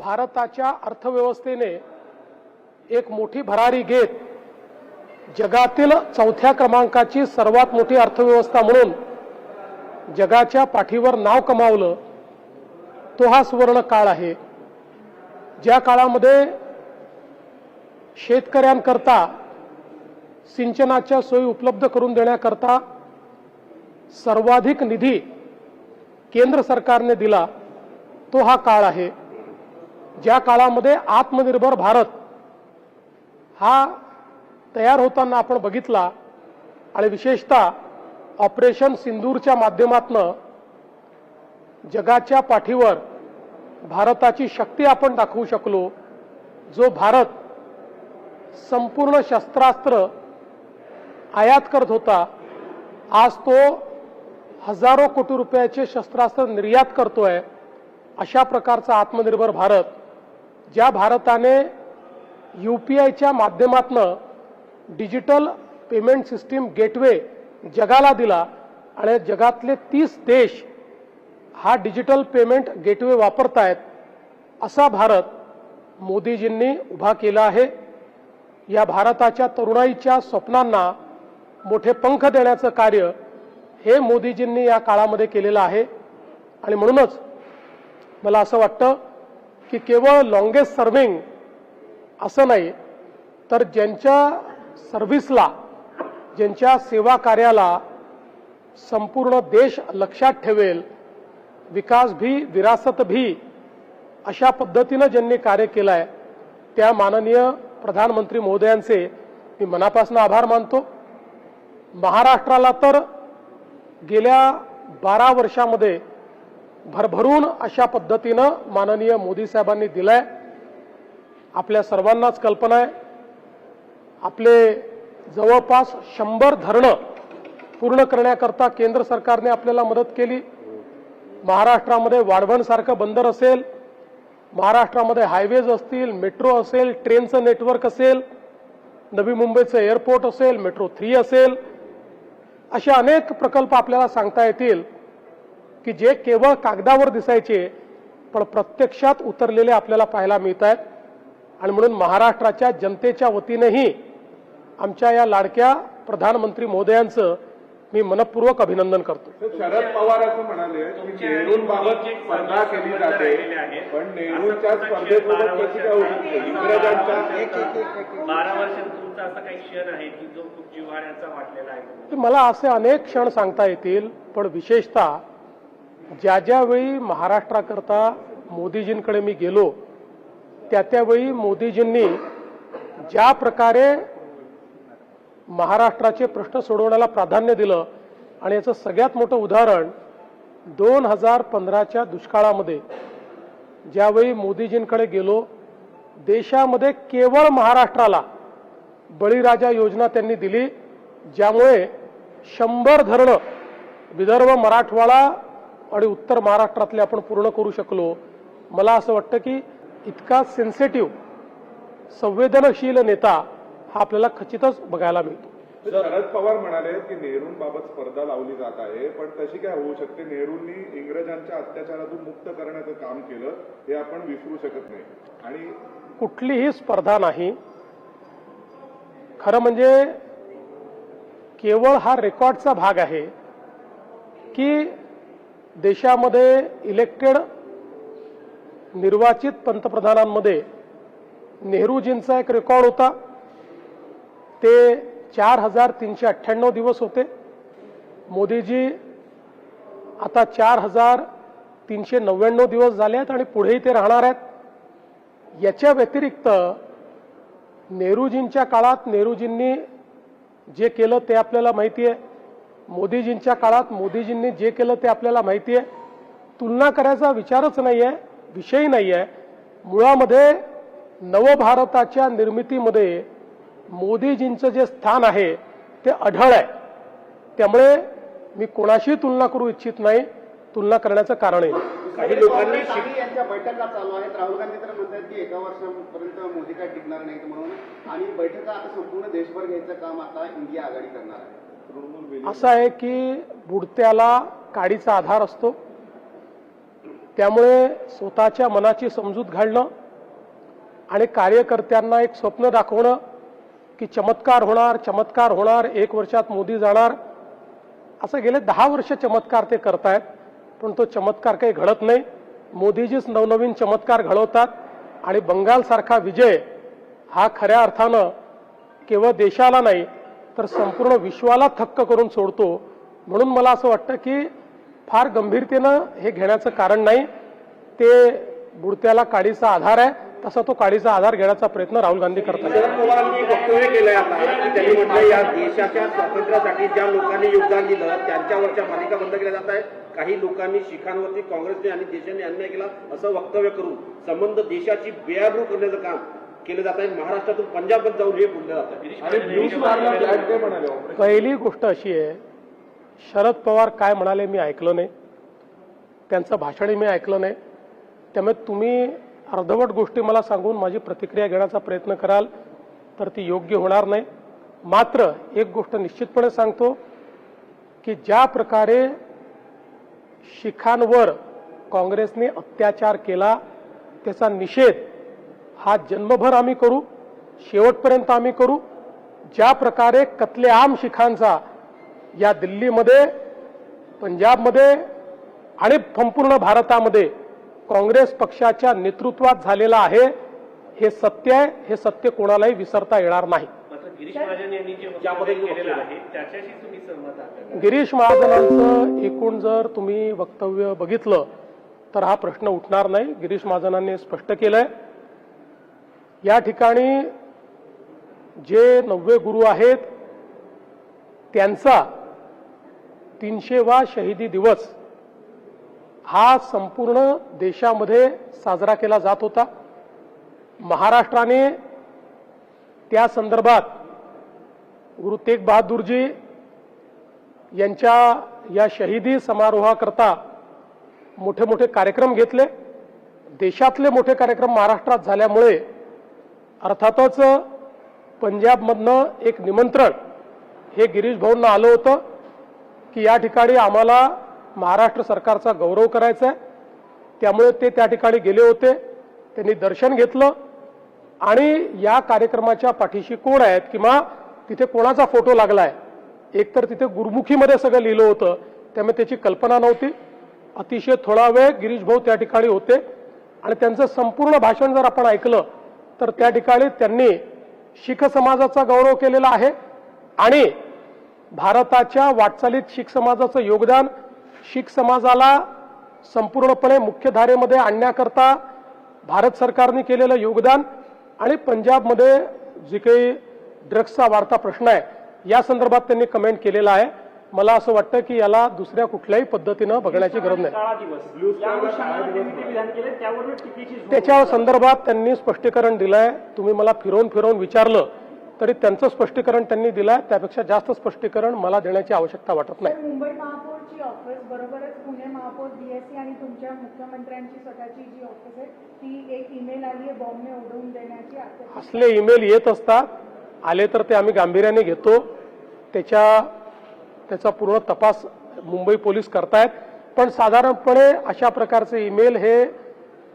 भारताच्या अर्थव्यवस्थेने एक मोठी भरारी घेत जगातील चौथ्या क्रमांकाची सर्वात मोठी अर्थव्यवस्था म्हणून जगाच्या पाठीवर नाव कमावलं, तो हा सुवर्ण काळ आहे। ज्या काळामध्ये शेतकऱ्यांकरता सिंचनाच्या सोयी उपलब्ध करून देण्याकरता सर्वाधिक निधी केंद्र सरकारने दिला, तो हा काळ आहे। ज्या काळामध्ये आत्मनिर्भर भारत हा तयार होताना आपण बघितला आणि विशेषतः ऑपरेशन सिंदूरच्या माध्यमातून जगाच्या पाठीवर भारताची शक्ती आपण दाखवू शकलो। जो भारत संपूर्ण शस्त्रास्त्र आयात करत होता, आज तो हजारो कोटी रुपयाचे शस्त्रास्त्र निर्यात करतोय। अशा प्रकारचा आत्मनिर्भर भारत, ज्या भारताने UPIच्या माध्यमातून डिजिटल पेमेंट सिस्टीम गेटवे जगाला दिला आणि जगातले 30 देश हा डिजिटल पेमेंट गेटवे वापरतायत, असा भारत मोदीजींनी उभा केला आहे। या भारताच्या तरुणाईच्या स्वप्नांना मोठे पंख देण्याचं कार्य हे मोदीजींनी या काळामध्ये केलेलं आहे। आणि म्हणूनच मला असं वाटतं की केवळ लॉंगेस्ट सर्व्हिंग असं नाही, तर ज्यांच्या सर्व्हिसला, ज्यांच्या सेवा कार्याला संपूर्ण देश लक्षात ठेवेल, विकास भी विरासत भी अशा पद्धतीनं ज्यांनी कार्य केलं आहे, त्या माननीय प्रधानमंत्री महोदयांचे मी मनापासून आभार मानतो। महाराष्ट्राला तर गेल्या 12 वर्षामध्ये भरभरून अशा पद्धतीनं माननीय मोदी साहेबांनी दिलाय। आपल्या सर्वांनाच कल्पना आहे, आपले जवळपास 100 धरणं पूर्ण करण्याकरता केंद्र सरकारने आपल्याला मदत केली। महाराष्ट्रामध्ये वाढवणसारखं बंदर असेल, महाराष्ट्रामध्ये हायवेज असतील, मेट्रो असेल, ट्रेनचं नेटवर्क असेल, नवी मुंबईचं एअरपोर्ट असेल, मेट्रो 3 असेल, असे अनेक प्रकल्प आपल्याला सांगता येतील की जे केवळ कागदावर दिसायचे पण प्रत्यक्षात उतरलेले आपल्याला पाहायला मिळत आहेत। आणि म्हणून महाराष्ट्राच्या जनतेच्या वतीनेही आमच्या या लाडक्या प्रधानमंत्री महोदयांचं मी मनपूर्वक अभिनंदन करतो। शरद पवार असं म्हणाले की नेहरूंबाबत स्पर्धा केली जाते, पण नेहरूंच्या स्पर्धेसोबत कशी काय होती? इंग्रजांच्या 12 वर्षात तुमचा असा काही क्षण आहे की जो खूप जिव्हाळ्याचा वाटलेला आहे? मला असे अनेक क्षण सांगता येतील, पण विशेषतः ज्या वेळी महाराष्ट्राकरता मोदीजींकडे मी गेलो, त्यावेळी मोदीजींनी ज्या प्रकारे महाराष्ट्राचे प्रश्न सोडवण्याला प्राधान्य दिलं, आणि याचं सगळ्यात मोठं उदाहरण 2015च्या दुष्काळामध्ये ज्यावेळी मोदीजींकडे गेलो, देशामध्ये केवळ महाराष्ट्राला बळीराजा योजना त्यांनी दिली, ज्यामुळे 100 धरणं विदर्भ, मराठवाडा आणि उत्तर महाराष्ट्रातले आपण पूर्ण करू शकलो। मला असं वाटतं की इतका सेन्सिटिव्ह, संवेदनशील नेता हा आपल्याला खचितच बघायला मिळतो। शरद पवार म्हणाले की नेहरूंबाबत स्पर्धा लावली जात आहे, पण तशी काय होऊ शकते? नेहरूंनी इंग्रजांच्या अत्याचारातून मुक्त करण्याचं काम केलं, हे आपण विसरू शकत नाही। आणि कुठलीही स्पर्धा नाही, खरं म्हणजे केवळ हा रेकॉर्डचा भाग आहे की देशामध्ये इलेक्टेड निर्वाचित पंतप्रधानांमध्ये नेहरूजींचा एक रेकॉर्ड होता, ते 4398 दिवस होते। मोदीजी आता 4399 दिवस झाले आहेत आणि पुढेही ते राहणार आहेत। याच्या व्यतिरिक्त नेहरूजींच्या काळात नेहरूजींनी जे केलं ते आपल्याला माहिती आहे, मोदीजींच्या काळात मोदीजींनी जे केलं ते आपल्याला माहिती आहे। तुलना करायचा विचारच नाही आहे, विषय नाही आहे। मुळामध्ये नवभारताच्या निर्मितीमध्ये मोदीजींचं जे स्थान आहे ते अढळ आहे। त्यामुळे मी कोणाशी तुलना करू इच्छित नाही, तुलना करण्याचं कारणही नाही। काही लोकांनी यांच्या बैठका चालू आहेत, राहुल गांधी तर म्हणतात की 1 वर्षापर्यंत मोदी काय टिकणार नाहीत म्हणून, आणि बैठका आता संपूर्ण देशभर घ्यायचं काम आता इंडिया आघाडी करणार आहे। असं आहे की बुडत्याला काडीचा आधार असतो। त्यामुळे स्वतःच्या मनाची समजूत घालणं आणि कार्यकर्त्यांना एक स्वप्न दाखवणं की चमत्कार होणार 1 वर्षात मोदी जाणार, असं गेले 10 वर्ष चमत्कार ते करतायत, पण तो चमत्कार काही घडत नाही. मोदीजीच नवनवीन चमत्कार घडवतात आणि बंगालसारखा विजय हा खऱ्या अर्थानं केवळ देशाला नाही तर संपूर्ण विश्वाला थक्क करून सोडतो. म्हणून मला असं वाटतं की फार गंभीरतेनं हे घेण्याचं कारण नाही. ते बुडत्याला काडीचा आधार आहे, तसा तो काडीचा आधार घेण्याचा प्रयत्न राहुल गांधी करतात. शरद पवारांनी वक्तव्य केलंय आता की त्यांनी म्हटलं या देशाच्या स्वातंत्र्यासाठी ज्या लोकांनी योगदान दिलं त्यांच्यावरच्या मालिका बंद केल्या जात आहेत. काही लोकांनी शिखांवरती काँग्रेसने आणि देशाने अन्याय केला असं वक्तव्य करून संबंध देशाची बेआबरू करण्याचं काम केलं जात आहे. महाराष्ट्रातून पंजाबमध्ये जाऊन हे बोललं जात आहे. आणि ब्लू स्टारला फ्लॅट काय म्हणाले? पहिली गोष्ट अशी आहे, शरद पवार काय म्हणाले मी ऐकलं नाही, त्यांचं भाषणही मी ऐकलं नाही. त्यामुळे तुम्ही अर्धवट गोष्टी मला सांगून माझी प्रतिक्रिया घेण्याचा प्रयत्न कराल तर ती योग्य होणार नाही. मात्र एक गोष्ट निश्चितपणे सांगतो की ज्या प्रकारे शिखांवर काँग्रेसने अत्याचार केला त्याचा निषेध हा जन्मभर आम्ही करू, शेवटपर्यंत आम्ही करू. ज्या प्रकारे कत्लेआम शिखांचा या दिल्लीमध्ये, पंजाबमध्ये आणि संपूर्ण भारतामध्ये काँग्रेस पक्षाच्या नेतृत्वात झालेला आहे, हे सत्य आहे. हे सत्य कोणालाही विसरता येणार नाही. मात्र गिरीश महाजन यांनी जे वक्तव्य केलेलं आहे त्याच्याशी तुम्ही सहमत आहात का? गिरीश महाजनांचं एकूण जर तुम्ही वक्तव्य बघितलं तर हा प्रश्न उठणार नाही. गिरीश महाजनांनी स्पष्ट केलंय या ठिकाणी जे 90 गुरु आहेत त्यांचा 300वा शहीदी दिवस हा संपूर्ण देशामध्ये साजरा केला जात होता. महाराष्ट्राने त्या संदर्भात गुरु तेग बहादूरजी यांच्या या शहीदी समारोहाकरता मोठे मोठे कार्यक्रम घेतले. देशातले मोठे कार्यक्रम महाराष्ट्रात झाल्यामुळे अर्थातच पंजाबमधनं एक निमंत्रण हे गिरीश भाऊंना आलं होतं की या ठिकाणी आम्हाला महाराष्ट्र सरकारचा गौरव करायचा आहे. त्यामुळे ते त्या ठिकाणी गेले होते. त्यांनी दर्शन घेतलं आणि या कार्यक्रमाच्या पाठीशी कोण आहेत किंवा तिथे कोणाचा फोटो लागलाय, एकतर तिथे गुरुमुखीमध्ये सगळं लिहिलं होतं, त्यामुळे त्याची कल्पना नव्हती. अतिशय थोडा वेळ गिरीश भाऊ त्या ठिकाणी होते आणि त्यांचं संपूर्ण भाषण जर आपण ऐकलं तर त्या ठिकाणी त्यांनी शीख समाजाचा गौरव केलेला आहे आणि भारताच्या वाटचालीत शीख समाजाचं योगदान, शीख समाजाला संपूर्णपणे मुख्यधारेमध्ये आणण्याकरता भारत सरकारने केलेलं योगदान आणि पंजाबमध्ये जे काही ड्रग्सचा वाढता प्रश्न आहे या संदर्भात त्यांनी कमेंट केलेला आहे. मला असं वाटतं की याला दुसऱ्या कुठल्याही पद्धतीनं बघण्याची गरज नाही. त्याच्या संदर्भात त्यांनी स्पष्टीकरण दिलंय. तुम्ही मला फिरवून विचारलं तरी त्यांचं स्पष्टीकरण त्यांनी दिलंय. त्यापेक्षा जास्त स्पष्टीकरण मला देण्याची आवश्यकता वाटत नाही. मुंबई महापौरची ऑफिस बरोबरच पुणे महापौर बीएससी आणि तुमच्या मुख्यमंत्र्यांची स्वतःची जी ऑफिस आहे ती एक ईमेल आली आहे बॉम्बने उडवून देण्याची. असले ईमेल येत असतात, आले तर ते आम्ही गांभीर्याने घेतो. त्याचा पूर्ण तपास मुंबई पोलीस करतायत. पण साधारणपणे अशा प्रकारचे ईमेल हे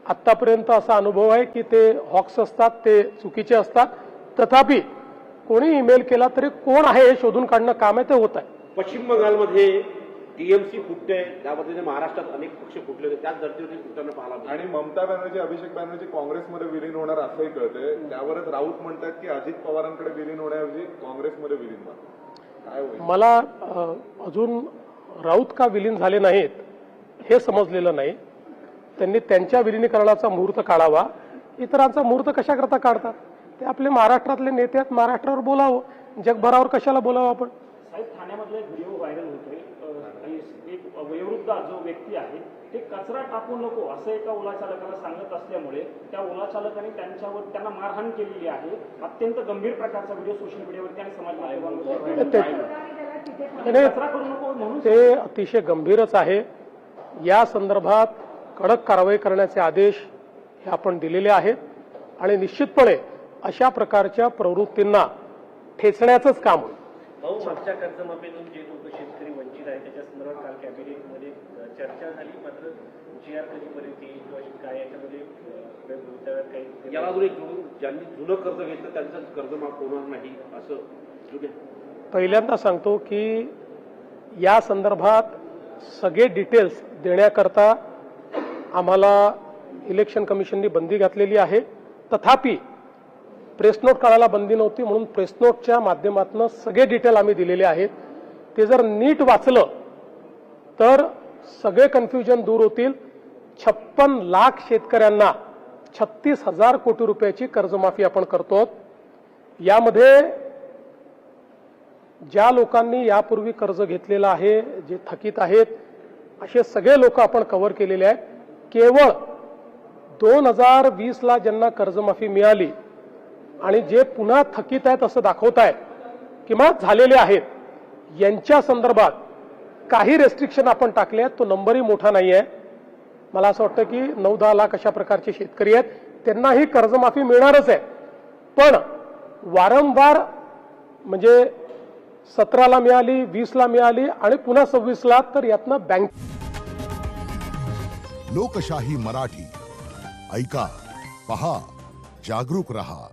आतापर्यंत असा अनुभव आहे की ते हॉक्स असतात, ते चुकीचे असतात. तथापि कोणी ईमेल केला तरी कोण आहे हे शोधून काढणं काम आहे, ते होत आहे. पश्चिम बंगालमध्ये टीएमसी फुटते, त्या पद्धतीने महाराष्ट्रात अनेक पक्ष फुटले होते, त्याच धर्तीवरती फुटताना पाहायला मिळालं. आणि ममता बॅनर्जी, अभिषेक बॅनर्जी काँग्रेसमध्ये विलीन होणार असंही कळतंय. त्यावरच राऊत म्हणतात की अजित पवारांकडे विलीन होण्याऐवजी काँग्रेसमध्ये विलीन व्हा. काय होईल? मला अजून राऊत का विलीन झाले नाहीत हे समजलेलं नाही. त्यांनी त्यांच्या विलिनीकरणाचा मुहूर्त काढावा. इतरांचा मुहूर्त कशाकरता काढतात? ते आपले महाराष्ट्रातले नेते आहेत, महाराष्ट्रावर बोलावं. जगभरावर कशाला बोलावं आपण? साहेब, ठाण्यामधला एक व्हिडिओ व्हायरल होतोय. एक वयोवृद्ध जो व्यक्ती आहे ते कचरा टाकू नको असं एका ओला चालकाला सांगत असल्यामुळे त्या ओला चालकाने त्यांना मारहाण केलेली आहे. अत्यंत गंभीर प्रकारचा व्हिडिओ सोशल मीडियावरती आणि समाज माध्यमांवर कचरा करू नको म्हणून ते अतिशय गंभीरच आहे. या संदर्भात कडक कारवाई करण्याचे आदेश हे आपण दिलेले आहेत आणि निश्चितपणे अशा प्रकारच्या प्रवृत्तींना ठेचण्याचंच काम होईल. भाऊ, मागच्या कर्जमाफीतून जे लोक शेतकरी वंचित आहे त्याच्या संदर्भात काल कॅबिनेटमध्ये चर्चा झाली. मात्र जी आर कधीपर्यंत येईल किंवा काय याच्यामध्ये भवितव्यात काही याला अजून एक जोडून, ज्यांनी जुनं कर्ज घेतलं त्यांचं कर्ज माफ होणार नाही असं ठीक आहे. पहिल्यांदा सांगतो की या संदर्भात सगळे डिटेल्स देण्याकरता आम्हाला इलेक्शन कमिशननी बंदी घातलेली आहे. तथापि प्रेस नोट काढायला बंदी नव्हती म्हणून प्रेस नोटच्या माध्यमातून सगळे डिटेल आम्ही दिलेले आहेत. ते जर नीट वाचलं तर सगळे कन्फ्युजन दूर होतील. 56 लाख शेतकऱ्यांना 36,000 कोटी रुपयाची कर्जमाफी आपण करतो. यामध्ये ज्या लोकांनी यापूर्वी कर्ज घेतलेलं आहे, जे थकीत आहेत, असे सगळे लोक आपण कव्हर केलेले आहेत. केवळ 2020ला ज्यांना कर्जमाफी मिळाली आणि जे पुन्हा थकीत आहेत असं दाखवत आहेत किंवा झालेले आहेत, यांच्या संदर्भात काही रेस्ट्रिक्शन आपण टाकले आहेत. तो नंबरही मोठा नाही आहे. मला असं वाटतं की 9-10 लाख अशा प्रकारचे शेतकरी आहेत, त्यांनाही कर्जमाफी मिळणारच आहे. पण वारंवार म्हणजे 17ला मिळाली, 20ला मिळाली आणि पुन्हा 26ला, तर यातनं बँक. लोकशाही मराठी ऐका, पहा, जागरूक रहा.